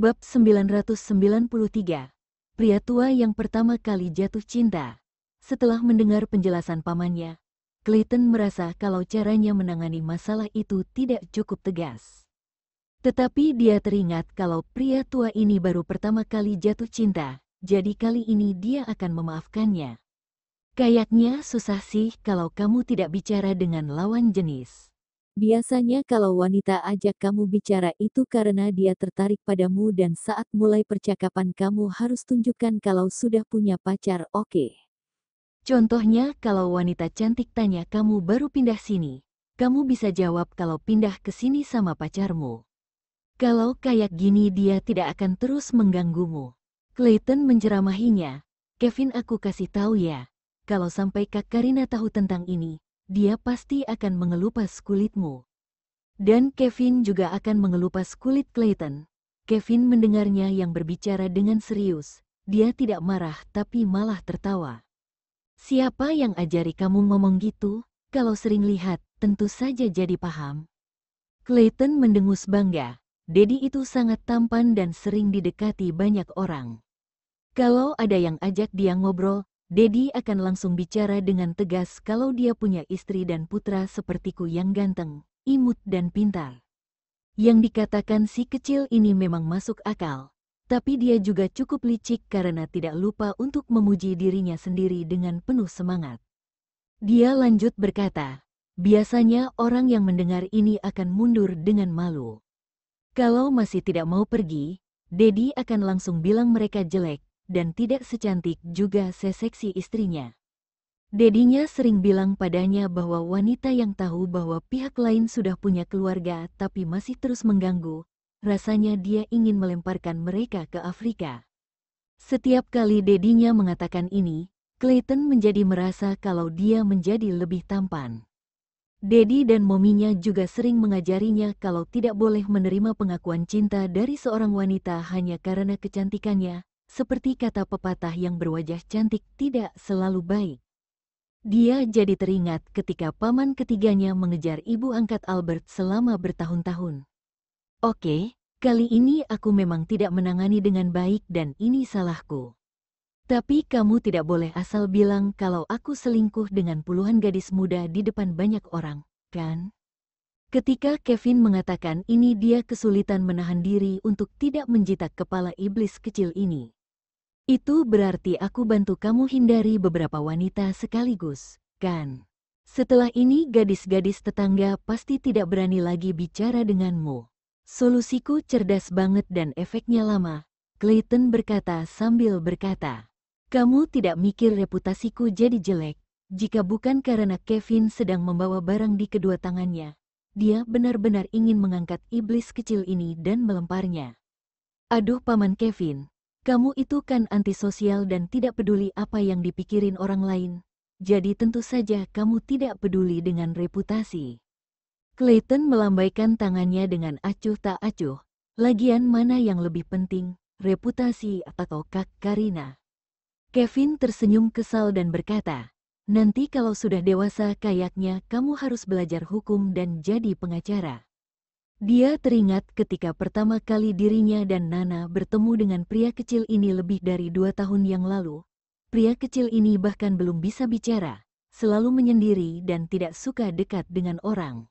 Bab 993. Pria tua yang pertama kali jatuh cinta. Setelah mendengar penjelasan pamannya, Clayton merasa kalau caranya menangani masalah itu tidak cukup tegas. Tetapi dia teringat kalau pria tua ini baru pertama kali jatuh cinta, jadi kali ini dia akan memaafkannya. Kayaknya susah sih kalau kamu tidak bicara dengan lawan jenis. Biasanya kalau wanita ajak kamu bicara itu karena dia tertarik padamu dan saat mulai percakapan kamu harus tunjukkan kalau sudah punya pacar, oke. Contohnya kalau wanita cantik tanya kamu baru pindah sini, kamu bisa jawab kalau pindah ke sini sama pacarmu. Kalau kayak gini dia tidak akan terus mengganggumu. Clayton menceramahinya, Kevin aku kasih tahu ya, kalau sampai Kak Karina tahu tentang ini, dia pasti akan mengelupas kulitmu. Dan Kevin juga akan mengelupas kulit Clayton. Kevin mendengarnya yang berbicara dengan serius, dia tidak marah tapi malah tertawa. Siapa yang ajari kamu ngomong gitu? Kalau sering lihat, tentu saja jadi paham. Clayton mendengus bangga. Dedi itu sangat tampan dan sering didekati banyak orang. Kalau ada yang ajak dia ngobrol, Dedi akan langsung bicara dengan tegas kalau dia punya istri dan putra sepertiku yang ganteng, imut dan pintar. Yang dikatakan si kecil ini memang masuk akal. Tapi dia juga cukup licik karena tidak lupa untuk memuji dirinya sendiri dengan penuh semangat. Dia lanjut berkata, biasanya orang yang mendengar ini akan mundur dengan malu. Kalau masih tidak mau pergi, Dedi akan langsung bilang mereka jelek, dan tidak secantik juga seseksi istrinya. Dedinya sering bilang padanya bahwa wanita yang tahu bahwa pihak lain sudah punya keluarga tapi masih terus mengganggu, rasanya dia ingin melemparkan mereka ke Afrika. Setiap kali dedinya mengatakan ini, Clayton menjadi merasa kalau dia menjadi lebih tampan. Dedi dan mominya juga sering mengajarinya kalau tidak boleh menerima pengakuan cinta dari seorang wanita hanya karena kecantikannya, seperti kata pepatah yang berwajah cantik tidak selalu baik. Dia jadi teringat ketika paman ketiganya mengejar ibu angkat Albert selama bertahun-tahun. Oke, kali ini aku memang tidak menangani dengan baik dan ini salahku. Tapi kamu tidak boleh asal bilang kalau aku selingkuh dengan puluhan gadis muda di depan banyak orang, kan? Ketika Kevin mengatakan ini dia kesulitan menahan diri untuk tidak menjitak kepala iblis kecil ini. Itu berarti aku bantu kamu hindari beberapa wanita sekaligus, kan? Setelah ini gadis-gadis tetangga pasti tidak berani lagi bicara denganmu. Solusiku cerdas banget dan efeknya lama, Clayton berkata sambil berkata. Kamu tidak mikir reputasiku jadi jelek, jika bukan karena Kevin sedang membawa barang di kedua tangannya. Dia benar-benar ingin mengangkat iblis kecil ini dan melemparnya. Aduh paman Kevin, kamu itu kan antisosial dan tidak peduli apa yang dipikirin orang lain. Jadi tentu saja kamu tidak peduli dengan reputasi. Clayton melambaikan tangannya dengan acuh tak acuh. Lagian mana yang lebih penting, reputasi atau Kak Karina? Kevin tersenyum kesal dan berkata, nanti kalau sudah dewasa kayaknya kamu harus belajar hukum dan jadi pengacara. Dia teringat ketika pertama kali dirinya dan Nana bertemu dengan pria kecil ini lebih dari 2 tahun yang lalu. Pria kecil ini bahkan belum bisa bicara, selalu menyendiri dan tidak suka dekat dengan orang.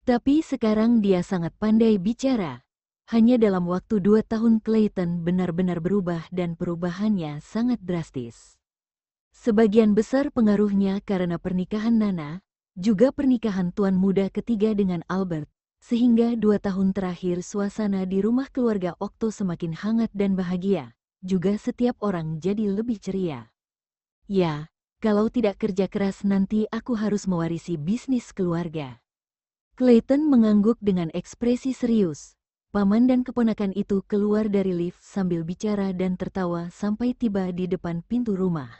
Tapi sekarang dia sangat pandai bicara. Hanya dalam waktu 2 tahun Clayton benar-benar berubah dan perubahannya sangat drastis. Sebagian besar pengaruhnya karena pernikahan Nana, juga pernikahan tuan muda ketiga dengan Albert, sehingga 2 tahun terakhir suasana di rumah keluarga Okto semakin hangat dan bahagia, juga setiap orang jadi lebih ceria. Ya, kalau tidak kerja keras nanti aku harus mewarisi bisnis keluarga. Clayton mengangguk dengan ekspresi serius. Paman dan keponakan itu keluar dari lift sambil bicara dan tertawa sampai tiba di depan pintu rumah.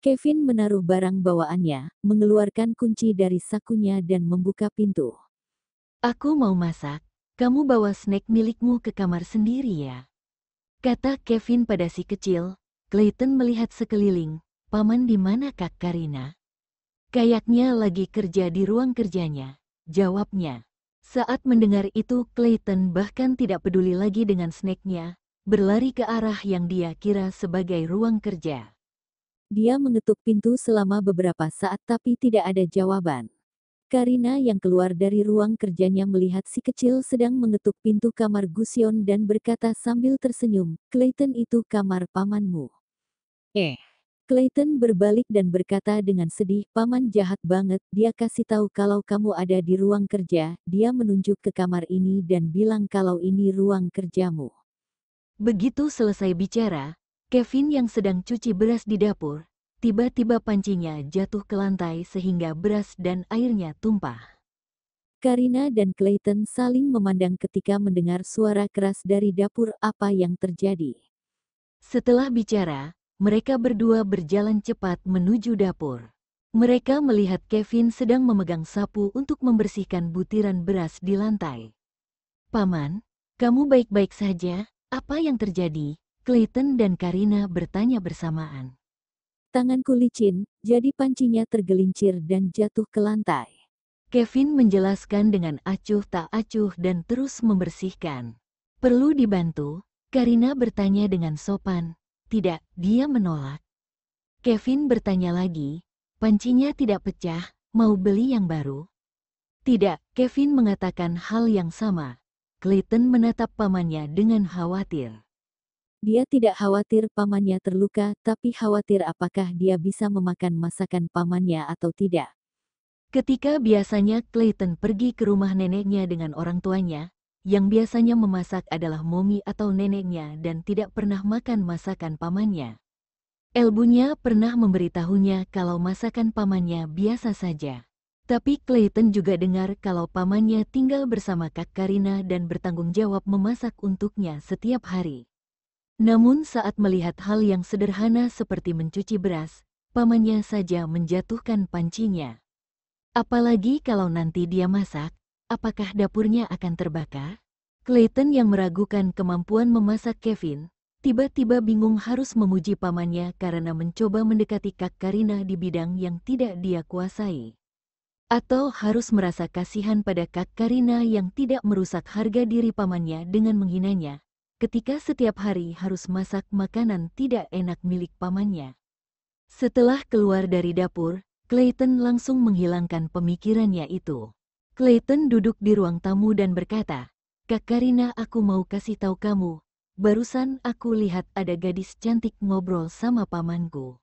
Kevin menaruh barang bawaannya, mengeluarkan kunci dari sakunya dan membuka pintu. Aku mau masak, kamu bawa snack milikmu ke kamar sendiri ya. Kata Kevin pada si kecil. Clayton melihat sekeliling, paman di mana Kak Karina? Kayaknya lagi kerja di ruang kerjanya, jawabnya. Saat mendengar itu, Clayton bahkan tidak peduli lagi dengan snack-nya, berlari ke arah yang dia kira sebagai ruang kerja. Dia mengetuk pintu selama beberapa saat tapi tidak ada jawaban. Karina yang keluar dari ruang kerjanya melihat si kecil sedang mengetuk pintu kamar Gusyon dan berkata sambil tersenyum, "Clayton, itu kamar pamanmu." Clayton berbalik dan berkata dengan sedih, "Paman jahat banget, dia kasih tahu kalau kamu ada di ruang kerja, dia menunjuk ke kamar ini dan bilang kalau ini ruang kerjamu." Begitu selesai bicara, Kevin yang sedang cuci beras di dapur, tiba-tiba pancinya jatuh ke lantai sehingga beras dan airnya tumpah. Karina dan Clayton saling memandang ketika mendengar suara keras dari dapur. Apa yang terjadi? Setelah bicara, mereka berdua berjalan cepat menuju dapur. Mereka melihat Kevin sedang memegang sapu untuk membersihkan butiran beras di lantai. "Paman, kamu baik-baik saja? Apa yang terjadi?" Clayton dan Karina bertanya bersamaan. Tanganku licin, jadi pancinya tergelincir dan jatuh ke lantai. Kevin menjelaskan dengan acuh tak acuh dan terus membersihkan. "Perlu dibantu?" Karina bertanya dengan sopan. "Tidak," dia menolak. Kevin bertanya lagi, "Pancinya tidak pecah, mau beli yang baru?" "Tidak," Kevin mengatakan hal yang sama. Clayton menatap pamannya dengan khawatir. Dia tidak khawatir pamannya terluka, tapi khawatir apakah dia bisa memakan masakan pamannya atau tidak. Ketika biasanya Clayton pergi ke rumah neneknya dengan orang tuanya, yang biasanya memasak adalah Mommy atau neneknya dan tidak pernah makan masakan pamannya. Elbunya pernah memberitahunya kalau masakan pamannya biasa saja. Tapi Clayton juga dengar kalau pamannya tinggal bersama Kak Karina dan bertanggung jawab memasak untuknya setiap hari. Namun saat melihat hal yang sederhana seperti mencuci beras, pamannya saja menjatuhkan pancinya. Apalagi kalau nanti dia masak, apakah dapurnya akan terbakar? Clayton yang meragukan kemampuan memasak Kevin, tiba-tiba bingung harus memuji pamannya karena mencoba mendekati Kak Karina di bidang yang tidak dia kuasai. Atau harus merasa kasihan pada Kak Karina yang tidak merusak harga diri pamannya dengan menghinanya, ketika setiap hari harus masak makanan tidak enak milik pamannya. Setelah keluar dari dapur, Clayton langsung menghilangkan pemikirannya itu. Clayton duduk di ruang tamu dan berkata, "Kak Karina, aku mau kasih tahu kamu, barusan aku lihat ada gadis cantik ngobrol sama pamanku."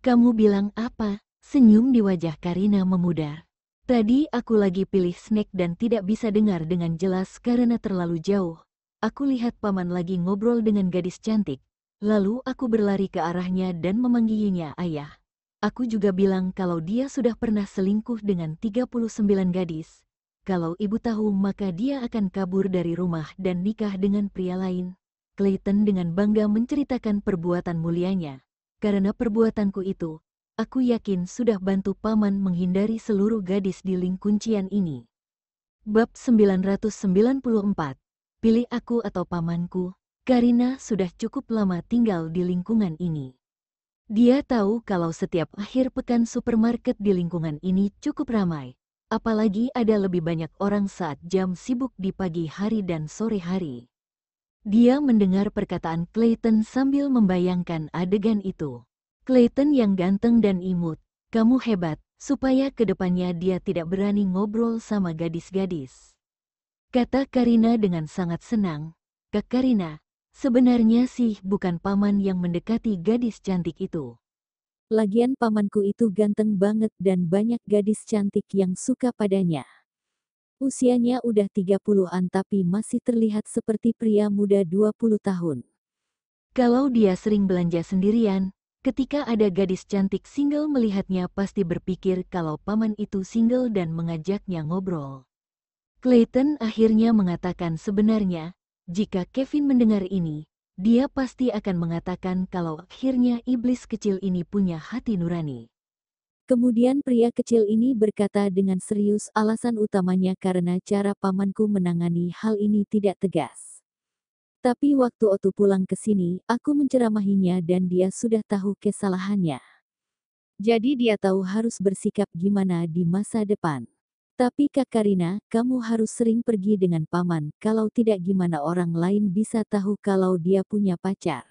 "Kamu bilang apa?" Senyum di wajah Karina memudar. "Tadi aku lagi pilih snack dan tidak bisa dengar dengan jelas karena terlalu jauh. Aku lihat paman lagi ngobrol dengan gadis cantik. Lalu aku berlari ke arahnya dan memanggilnya ayah. Aku juga bilang kalau dia sudah pernah selingkuh dengan 39 gadis. Kalau ibu tahu maka dia akan kabur dari rumah dan nikah dengan pria lain." Clayton dengan bangga menceritakan perbuatan mulianya. "Karena perbuatanku itu, aku yakin sudah bantu paman menghindari seluruh gadis di lingkuncian ini." Bab 994. Pilih aku atau pamanku. Karina sudah cukup lama tinggal di lingkungan ini. Dia tahu kalau setiap akhir pekan supermarket di lingkungan ini cukup ramai. Apalagi ada lebih banyak orang saat jam sibuk di pagi hari dan sore hari. Dia mendengar perkataan Clayton sambil membayangkan adegan itu. Clayton yang ganteng dan imut, "Kamu hebat," supaya kedepannya dia tidak berani ngobrol sama gadis-gadis. Kata Karina dengan sangat senang. "Kak Karina, sebenarnya sih bukan paman yang mendekati gadis cantik itu." Lagian pamanku itu ganteng banget dan banyak gadis cantik yang suka padanya. Usianya udah 30-an tapi masih terlihat seperti pria muda 20 tahun. Kalau dia sering belanja sendirian, ketika ada gadis cantik single melihatnya pasti berpikir kalau paman itu single dan mengajaknya ngobrol. Clayton akhirnya mengatakan sebenarnya, jika Kevin mendengar ini, dia pasti akan mengatakan kalau akhirnya iblis kecil ini punya hati nurani. Kemudian pria kecil ini berkata dengan serius, alasan utamanya karena cara pamanku menangani hal ini tidak tegas. Tapi waktu Otu pulang ke sini, aku menceramahinya dan dia sudah tahu kesalahannya. Jadi dia tahu harus bersikap gimana di masa depan. Tapi Kak Karina, kamu harus sering pergi dengan paman, kalau tidak gimana orang lain bisa tahu kalau dia punya pacar.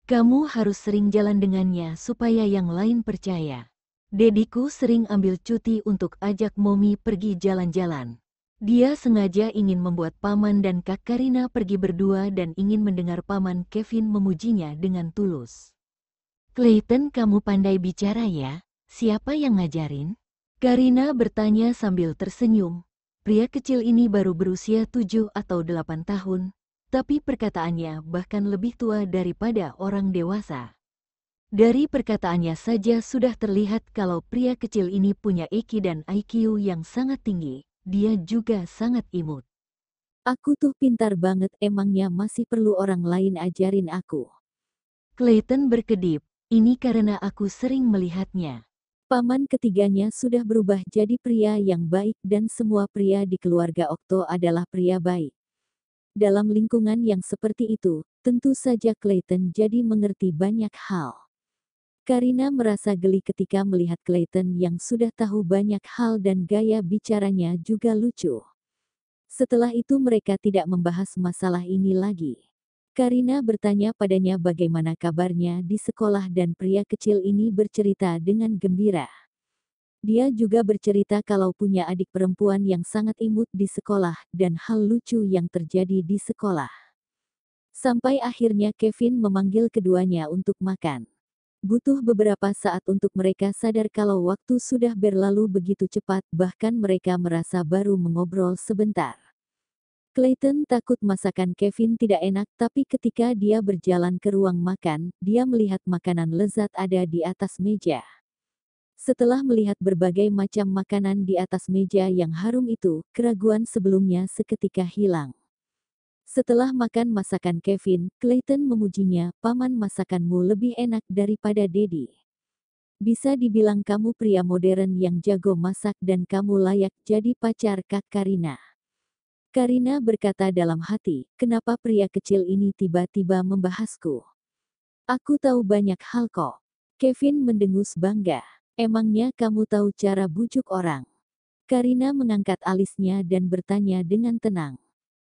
Kamu harus sering jalan dengannya supaya yang lain percaya. Dediku sering ambil cuti untuk ajak Momi pergi jalan-jalan. Dia sengaja ingin membuat paman dan Kak Karina pergi berdua dan ingin mendengar paman Kevin memujinya dengan tulus. Clayton, kamu pandai bicara ya? Siapa yang ngajarin? Karina bertanya sambil tersenyum. Pria kecil ini baru berusia 7 atau 8 tahun, tapi perkataannya bahkan lebih tua daripada orang dewasa. Dari perkataannya saja sudah terlihat kalau pria kecil ini punya EQ dan IQ yang sangat tinggi. Dia juga sangat imut. Aku tuh pintar banget, emangnya masih perlu orang lain ajarin aku. Clayton berkedip, ini karena aku sering melihatnya. Paman ketiganya sudah berubah jadi pria yang baik dan semua pria di keluarga Okto adalah pria baik. Dalam lingkungan yang seperti itu, tentu saja Clayton jadi mengerti banyak hal. Karina merasa geli ketika melihat Clayton yang sudah tahu banyak hal dan gaya bicaranya juga lucu. Setelah itu mereka tidak membahas masalah ini lagi. Karina bertanya padanya bagaimana kabarnya di sekolah dan pria kecil ini bercerita dengan gembira. Dia juga bercerita kalau punya adik perempuan yang sangat imut di sekolah dan hal lucu yang terjadi di sekolah. Sampai akhirnya Kevin memanggil keduanya untuk makan. Butuh beberapa saat untuk mereka sadar kalau waktu sudah berlalu begitu cepat, bahkan mereka merasa baru mengobrol sebentar. Clayton takut masakan Kevin tidak enak, tapi ketika dia berjalan ke ruang makan, dia melihat makanan lezat ada di atas meja. Setelah melihat berbagai macam makanan di atas meja yang harum itu, keraguan sebelumnya seketika hilang. Setelah makan masakan Kevin, Clayton memujinya, "Paman, masakanmu lebih enak daripada Dedi. Bisa dibilang kamu pria modern yang jago masak dan kamu layak jadi pacar Kak Karina." Karina berkata dalam hati, kenapa pria kecil ini tiba-tiba membahasku? Aku tahu banyak hal kok. Kevin mendengus bangga. Emangnya kamu tahu cara bujuk orang? Karina mengangkat alisnya dan bertanya dengan tenang.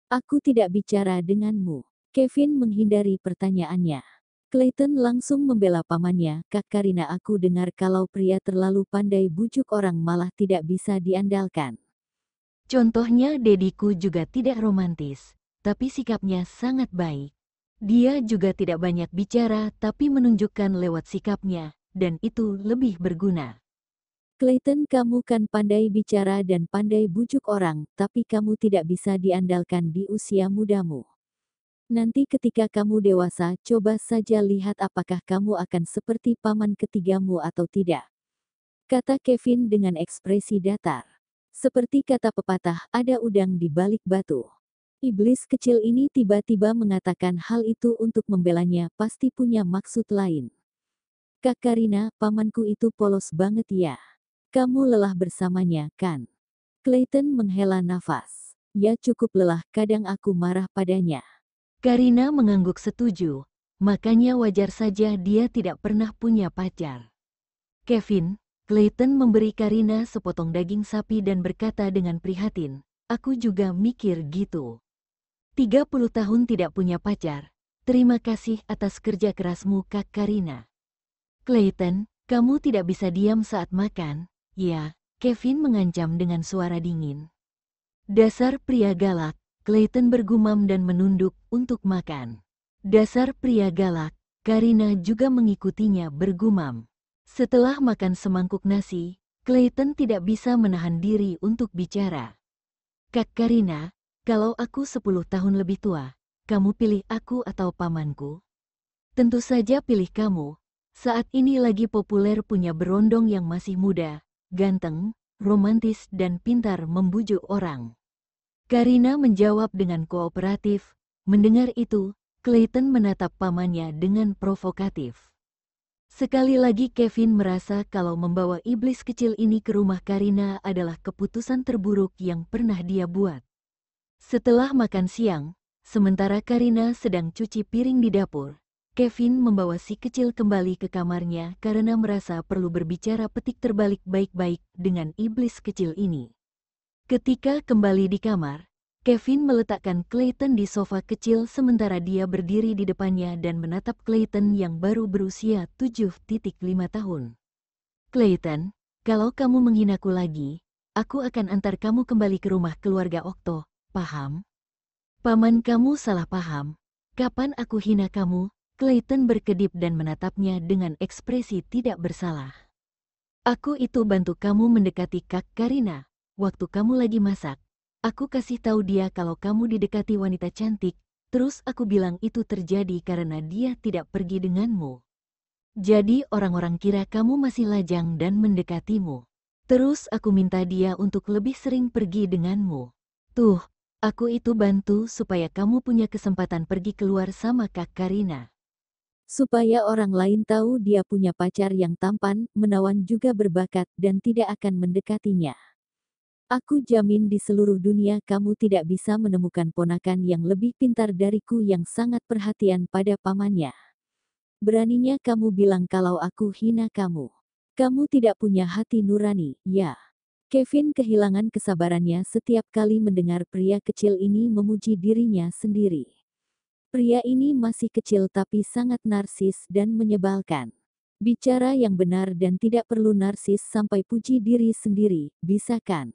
Aku tidak bicara denganmu. Kevin menghindari pertanyaannya. Clayton langsung membela pamannya, Kak Karina, aku dengar kalau pria terlalu pandai bujuk orang malah tidak bisa diandalkan. Contohnya dediku juga tidak romantis, tapi sikapnya sangat baik. Dia juga tidak banyak bicara tapi menunjukkan lewat sikapnya, dan itu lebih berguna. Clayton, kamu kan pandai bicara dan pandai bujuk orang, tapi kamu tidak bisa diandalkan di usia mudamu. Nanti ketika kamu dewasa, coba saja lihat apakah kamu akan seperti paman ketigamu atau tidak. Kata Kevin dengan ekspresi datar. Seperti kata pepatah, ada udang di balik batu. Iblis kecil ini tiba-tiba mengatakan hal itu untuk membelanya, pasti punya maksud lain. Kak Karina, pamanku itu polos banget ya. Kamu lelah bersamanya, kan? Clayton menghela nafas. Ya cukup lelah, kadang aku marah padanya. Karina mengangguk setuju, makanya wajar saja dia tidak pernah punya pacar. Kevin, Clayton memberi Karina sepotong daging sapi dan berkata dengan prihatin, aku juga mikir gitu. 30 tahun tidak punya pacar, terima kasih atas kerja kerasmu Kak Karina. Clayton, kamu tidak bisa diam saat makan, ya, Kevin mengancam dengan suara dingin. Dasar pria galak, Clayton bergumam dan menunduk untuk makan. Dasar pria galak, Karina juga mengikutinya bergumam. Setelah makan semangkuk nasi, Clayton tidak bisa menahan diri untuk bicara. Kak Karina, kalau aku 10 tahun lebih tua, kamu pilih aku atau pamanku? Tentu saja pilih kamu. Saat ini lagi populer punya berondong yang masih muda, ganteng, romantis dan pintar membujuk orang. Karina menjawab dengan kooperatif. Mendengar itu, Clayton menatap pamannya dengan provokatif. Sekali lagi Kevin merasa kalau membawa iblis kecil ini ke rumah Karina adalah keputusan terburuk yang pernah dia buat. Setelah makan siang, sementara Karina sedang cuci piring di dapur, Kevin membawa si kecil kembali ke kamarnya karena merasa perlu berbicara petik terbalik baik-baik dengan iblis kecil ini. Ketika kembali di kamar, Kevin meletakkan Clayton di sofa kecil sementara dia berdiri di depannya dan menatap Clayton yang baru berusia 7,5 tahun. Clayton, kalau kamu menghinaku lagi, aku akan antar kamu kembali ke rumah keluarga Okto, paham? Paman kamu salah paham. Kapan aku hina kamu? Clayton berkedip dan menatapnya dengan ekspresi tidak bersalah. Aku itu bantu kamu mendekati Kak Karina. Waktu kamu lagi masak, aku kasih tahu dia kalau kamu didekati wanita cantik, terus aku bilang itu terjadi karena dia tidak pergi denganmu. Jadi orang-orang kira kamu masih lajang dan mendekatimu. Terus aku minta dia untuk lebih sering pergi denganmu. Tuh, aku itu bantu supaya kamu punya kesempatan pergi keluar sama Kak Karina. Supaya orang lain tahu dia punya pacar yang tampan, menawan juga berbakat dan tidak akan mendekatinya. Aku jamin di seluruh dunia kamu tidak bisa menemukan ponakan yang lebih pintar dariku yang sangat perhatian pada pamannya. Beraninya kamu bilang kalau aku hina kamu. Kamu tidak punya hati nurani, ya. Kevin kehilangan kesabarannya setiap kali mendengar pria kecil ini memuji dirinya sendiri. Pria ini masih kecil tapi sangat narsis dan menyebalkan. Bicara yang benar dan tidak perlu narsis sampai puji diri sendiri, bisa kan?